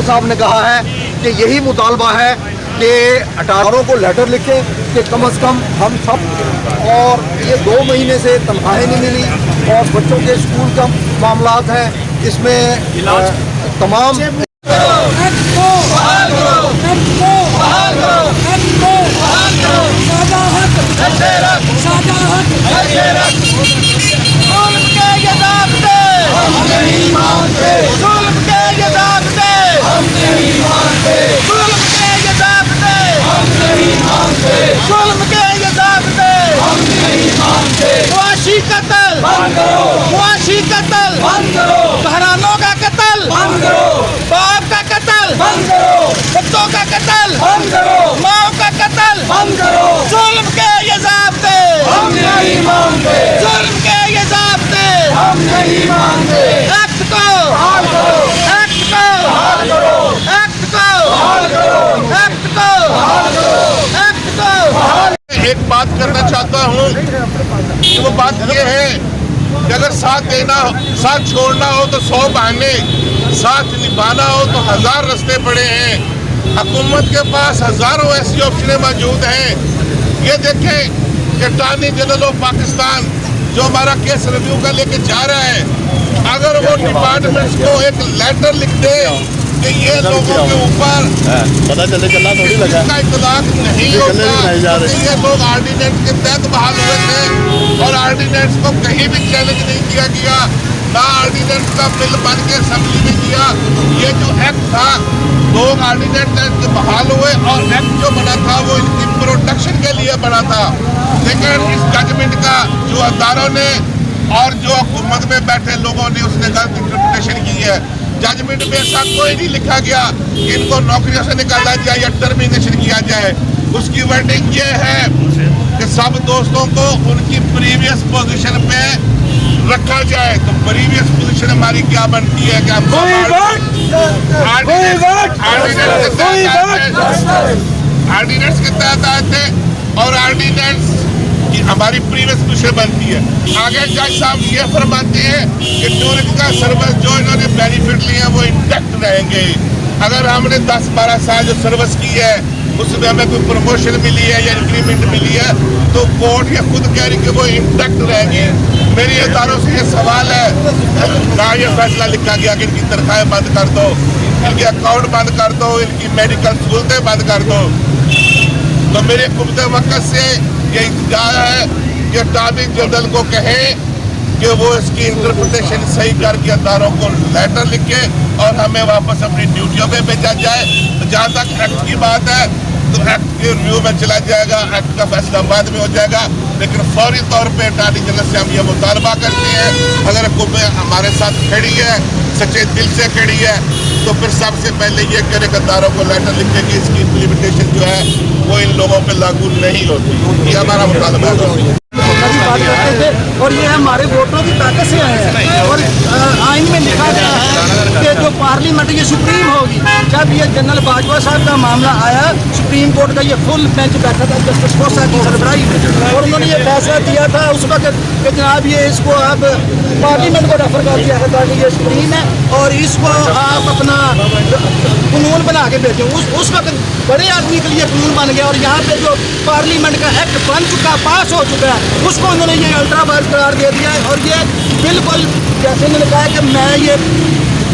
साहब ने कहा है कि यही मुतालबा है कि अटारों को लेटर लिखें कि कम अज़ कम हम सब, और ये 2 महीने से तनख्वाहें नहीं मिली और बच्चों के स्कूल का मामलात हैं, इसमें तमाम मुआशी कत्ल बंद करो, बहरानों का कत्ल बंद करो, बाप का कत्ल बंद करो, बच्चों का कत्ल बंद करो, माओ का कत्ल बंद करो। जुल्म के ये ज़ाब्ते हम नहीं मानते, जुल्म के ये ज़ाब्ते हम नहीं मानते। एक्ट को बहाल करो, एक्ट को बहाल करो, एक्ट को बहाल करो, एक्ट को बहाल करो, एक्ट को बहाल। एक बात करना चाहता हूँ कि वो बात ये है कि अगर साथ देना, साथ छोड़ना हो तो 100 बहाने, साथ निभाना हो तो 1000 रास्ते पड़े हैं। हुकूमत के पास हज़ारों ऐसी ऑप्शनें मौजूद हैं। ये देखें कि अटॉर्नी जनरल ऑफ पाकिस्तान जो हमारा केस रिव्यू का लेके जा रहा है, अगर वो डिपार्टमेंट्स को एक लेटर लिख दे कि ये लोगों के ऊपर पता चले चला थोड़ी लगा का इतलाक नहीं होता, ये लोग आर्डिनेंस के तहत बहाल हुए थे और आर्डिनेंस को कहीं भी चैलेंज नहीं किया गया, ना आर्डिनेंस का बिल बन के असेंबली में किया। ये जो एक्ट था, लोग आर्डिनेंस के बहाल हुए और एक्ट जो बना था वो इनकी प्रोटेक्शन के लिए बना था। लेकिन इस जजमेंट का जो अदारों ने और जो हुकूमत में बैठे लोगों ने उसने गलत इंटरप्रिटेशन की है। जजमेंट में ऐसा कोई नहीं लिखा गया कि इनको नौकरियों से निकाला जाए या टर्मिनेशन किया जाए। उसकी वर्डिंग ये है कि सब दोस्तों को उनकी प्रीवियस पोजीशन पे रखा जाए। तो प्रीवियस पोजीशन हमारी क्या बनती है कि हम आर्डिनेंस के तहत आए थे और आर्डिनेंस की हमारी प्रीवियस पोजीशन बनती है। आगे जज साहब ये फरमाते हैं कि टूरिस्ट का सर्विस जो इन्होंने बेनिफिट लिए हैं वो इंटैक्ट रहेंगे। अगर हमने 10-12 साल जो सर्विस की है उसमें हमें कोई प्रमोशन मिली है या इंक्रीमेंट मिली है तो कोर्ट ये खुद कह रही कि वो इंटैक्ट रहेंगे। मेरी अदारों से ये सवाल है, ना ये फैसला लिखा गया कि इनकी तनख्वाहें बंद कर दो, इनके अकाउंट बंद कर दो, इनकी मेडिकल सहूलतें बंद कर दो। तो मेरे हुकूमत वक्त से ये इंतजार है कि अटॉर्नी जनरल को कहें कि वो इसकी इंटरप्रिटेशन सही करके अदारों को लेटर लिखे और हमें वापस अपनी ड्यूटियों पे भेजा जाए। तो जहाँ तक एक्ट की बात है तो एक्ट के रिव्यू में चला जाएगा, एक्ट का फैसला बाद में हो जाएगा, लेकिन फौरी तौर पे अटॉर्नी जनरल से हम ये मुतालबा करते हैं, अगर हुकूमत हमारे साथ खड़ी है, सच्चे दिल से खड़ी है, तो फिर सबसे पहले ये करे कि अदारों को लेटर लिखे कि इसकी इम्प्लीमेंटेशन जो है वो इन लोगों पे लागू नहीं होती। ये हमारा मुतालबा है। बात करते थे और ये हमारे वोटरों की ताकत से आए हैं। और आइन में लिखा गया है कि जो पार्लियामेंट ये सुप्रीम होगी। जब ये जनरल बाजवा साहब का मामला आया, सुप्रीम कोर्ट का ये फुल बेंच बैठा था जस्टिस खोसा की सरबराही में, और उन्होंने ये फैसला दिया था उस वक्त कि जनाब ये इसको अब पार्लियामेंट को रेफर कर दिया था ताकि ये सुप्रीम है और इसको आप अपना कानून बना के भेजें। उस वक्त बड़े आदमी के लिए कानून बन गया और यहाँ पे जो पार्लियामेंट का एक्ट बन चुका, पास हो चुका है, उसको उन्होंने ये अल्ट्रा वायरस करार दे दिया है। और ये बिल्कुल जैसे उन्होंने कहा कि मैं ये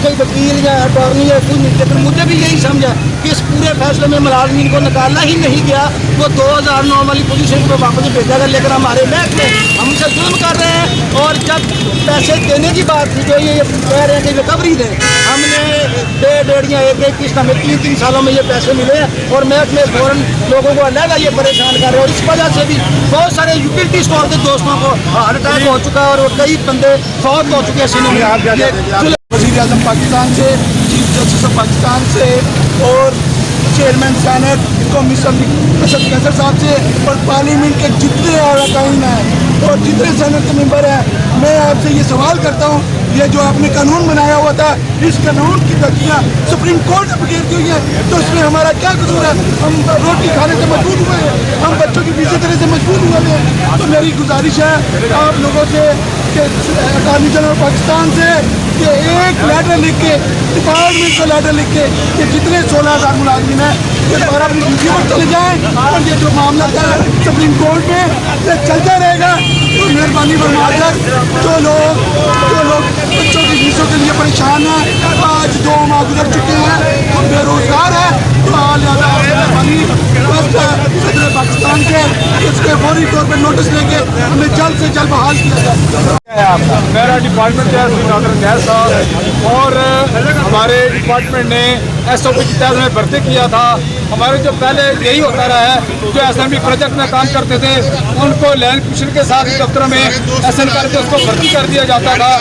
कोई वकील या अटॉर्नी या कोई नहीं, लेकिन मुझे भी यही समझा कि इस पूरे फैसले में मुलाजमीन को निकालना ही नहीं गया, वो 2009 वाली पोजीशन को वापस भेजा गया। लेकिन हमारे महकमे हमसे जुल्म कर रहे हैं और जब पैसे देने की बात थी जो ये कह रहे हैं कि रिकवरी दें, हमने 1.5 या 1 किस्त हमें 3 सालों में ये पैसे मिले हैं और महकमे फौरन लोगों को अलग ये परेशान कर रहे हैं। और इस वजह से भी बहुत सारे यूटिलिटी स्टोर के दोस्तों को हार्ट अटैक हो चुका है और कई बंदे फौत हो चुके हैं। वज़ीर आज़म पाकिस्तान से, चीफ जस्टिस ऑफ पाकिस्तान से और चेयरमैन सैनेट कौमी असम्बली असद कैसर साहब से और पार्लियामेंट के जितने अरकान हैं और जितने सैनेट के मेंबर हैं, मैं आपसे ये सवाल करता हूँ, ये जो आपने कानून बनाया हुआ था, इस कानून की तकियाँ सुप्रीम कोर्ट ने बगैर की हुई है, तो इसमें हमारा क्या कसूर है? हम रोटी खाने से मजबूर हुए हैं, हम बच्चों की फीसें देने से मजबूर हुए हैं। तो मेरी गुजारिश है आप लोगों से कि अटॉर्नी जनरल पाकिस्तान से कि एक लेटर लिख के डिपार्टमेंट को लेटर लिख के कि जितने 16,000 मुलाजिम हैं ये दोबारा अपनी ड्यूटी पर चले जाएं और ये जो मामला है सुप्रीम कोर्ट में ये चलता रहेगा। तो मेहरबानी फरमाकर जो लोग बच्चों की फीसों के लिए परेशान हैं, आज 2 माह गुजर चुके हैं, हम बेरोजगार हैं, तो लिहाजा मेहरबानी सदर पाकिस्तान के इसके फौरी तौर पर नोटिस लेके हमें जल्द से जल्द बहाल किया जाए। मेरा डिपार्टमेंट है श्री नादर गैस साहब और हमारे डिपार्टमेंट ने SOP के तहत में भर्ती किया था। हमारे जो पहले यही होता रहा है, जो असेंबली प्रोजेक्ट में काम करते थे उनको लैंड कमीशन के साथ दफ्तर में SN करके उसको भर्ती कर दिया जाता था।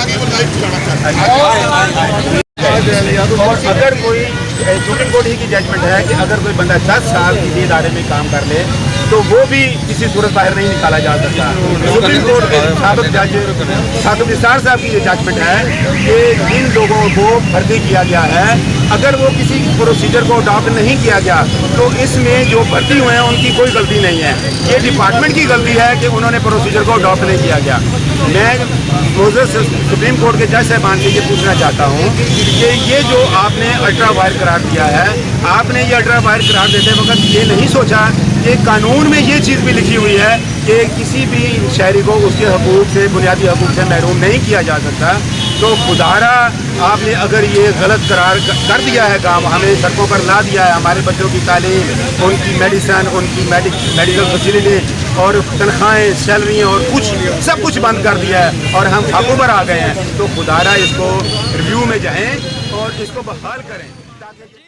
और अगर कोई सुप्रीम कोर्ट ही की जजमेंट है कि अगर कोई बंदा 10 साल किसी इदारे में काम कर ले तो वो भी किसी सूरत बाहर नहीं निकाला जा सकता। सुप्रीम कोर्ट के साबिक जज साकिब निसार साहब की ये जजमेंट है कि जिन लोगों को भर्ती किया गया है अगर वो किसी प्रोसीजर को अडॉप्ट नहीं किया गया तो इसमें जो भर्ती हुए हैं उनकी कोई गलती नहीं है, ये डिपार्टमेंट की गलती है कि उन्होंने प्रोसीजर को अडॉप्ट नहीं किया गया। मैं सुप्रीम कोर्ट के जज साहबान से ये पूछना चाहता हूँ कि ये जो आपने अल्ट्रा वायर करार दिया है, आपने ये अल्ट्रा वायर करार देते वक्त ये नहीं सोचा कि कानून में ये चीज़ भी लिखी हुई है कि किसी भी शहरी को उसके हकूक़ से, बुनियादी हकूक़ से महरूम नहीं किया जा सकता। तो खुदारा आपने अगर ये गलत करार कर दिया है, काम हमें सड़कों पर ला दिया है, हमारे बच्चों की तालीम, उनकी मेडिसन, उनकी मेडिकल फैसिलिटी और तनख्वाहें, सैलरियाँ और सब कुछ बंद कर दिया है और हम फाकों पर आ गए हैं, तो खुदारा इसको रिव्यू में जाएं और इसको बहाल करें ताकि